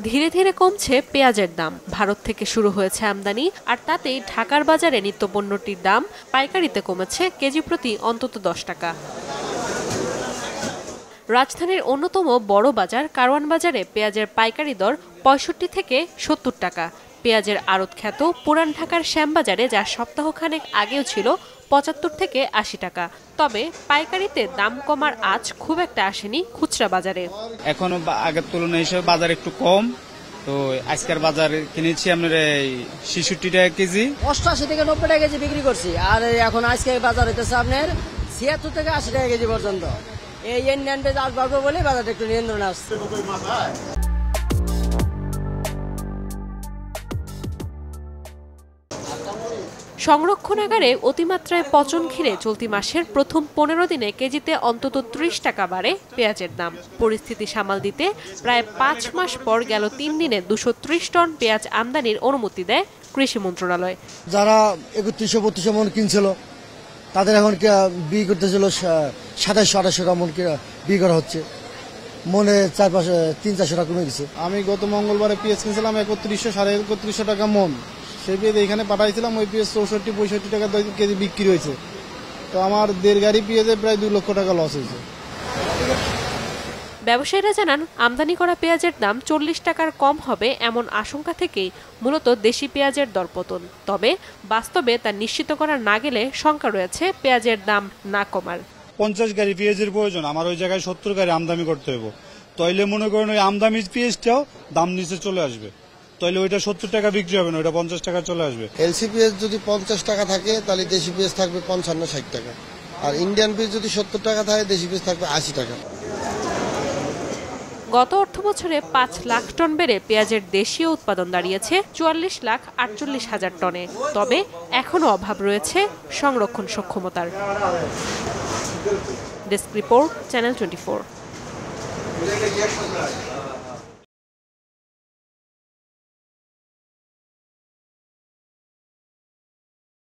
ধীরে ধীরে কমছে পেঁয়াজের দাম। ভারত থেকে শুরু হয়েছে আমদানি, আর তাতেই ঢাকার বাজারে নিত্যপণ্যটির দাম পাইকারিতে কমেছে কেজি প্রতি অন্তত 10 টাকা। রাজধানীর অন্যতম বড় বাজার কারওয়ান বাজারে পেঁয়াজের পাইকারি দর 65 থেকে 70 টাকা। পেঁয়াজের আড়ত খ্যাত পুরান ঢাকার শ্যামবাজারে যা সপ্তাহখানেক আগেও ছিল 75 থেকে 80 টাকা। তবে পাইকারিতে দাম কমার আজ খুব একটা আসেনি খুচরা বাজারে। এখনো আগের তুলনায় হিসেবে বাজার একটু কম। তো আজকের বাজারে কিনেছি আপনার 66 টাকা কেজি, 88 থেকে 90 টাকা কেজি বিক্রি করছি। আর এখন আজকে বাজার হইতেছে আপনার 76 থেকে 80 টাকা কেজি পর্যন্ত। এই ইন্ডিয়ান পেঁয়াজ আসবার বলে বাজারটা একটু নিয়ন্ত্রণে আসছে। সংরক্ষণাগারে অতিমাত্রায় পচন ঘিরে চলতি মাসের প্রথম 15 দিনে কেজিতে অন্তত 30 টাকা বাড়ে পেঁয়াজের দাম। পরিস্থিতি সামাল দিতে প্রায় 5 মাস পর গেল 3 দিনে 230 টন পেঁয়াজ আমদানির অনুমতি দেয় কৃষি মন্ত্রণালয়। যারা 3100-3200 মন কিনছিল তাদের এখন বিক্রি করতেছিল 2700-2800 টাকা মন বিক্রি করা হচ্ছে। মনে 300-400 টাকা কমে গেছে। আমি গত মঙ্গলবারে পেঁয়াজ কিনছিলাম 3100-3150 টাকা মন। সেই পেঁয়াজ এখানে পাঠাইছিলাম, ওই পেঁয়াজ 64-65 টাকা কেজি বিক্রি হয়েছে। তো আমার 1.5 গাড়ি পেঁয়াজে প্রায় 2 লক্ষ টাকা লস হয়েছে। ব্যবসায়ীরা জানান, আমদানি করা পেঁয়াজের দাম 40 টাকার কম হবে এমন আশঙ্কা থেকেই মূলত দেশি পেঁয়াজের দরপতন। তবে বাস্তবে তা নিশ্চিত করা না গেলে শঙ্কা রয়েছে পেঁয়াজের দাম না কমার। 50 গাড়ি পেঁয়াজের প্রয়োজন, আমার ওই জায়গায় 70 গাড়ি আমদানি করতে হবে। তাইলে মনে করেন ওই আমদানি পেঁয়াজটাও দাম নিচে চলে আসবে। তাইলে ওইটা 70 টাকা বিক্রি হবে না, ওইটা 50 টাকা চলে আসবে। এলসি পেঁয়াজ যদি 50 টাকা থাকে তাহলে দেশি পেঁয়াজ থাকবে 55-60 টাকা, আর ইন্ডিয়ান পেঁয়াজ যদি 70 টাকা থাকে দেশি পেঁয়াজ থাকবে 80 টাকা। গত অর্থবছরে 5 লাখ টন বেড়ে পেঁয়াজের দেশীয় উৎপাদন দাঁড়িয়েছে 44,48,000 টনে। তবে এখনও অভাব রয়েছে সংরক্ষণ সক্ষমতার। Desk report, channel 24।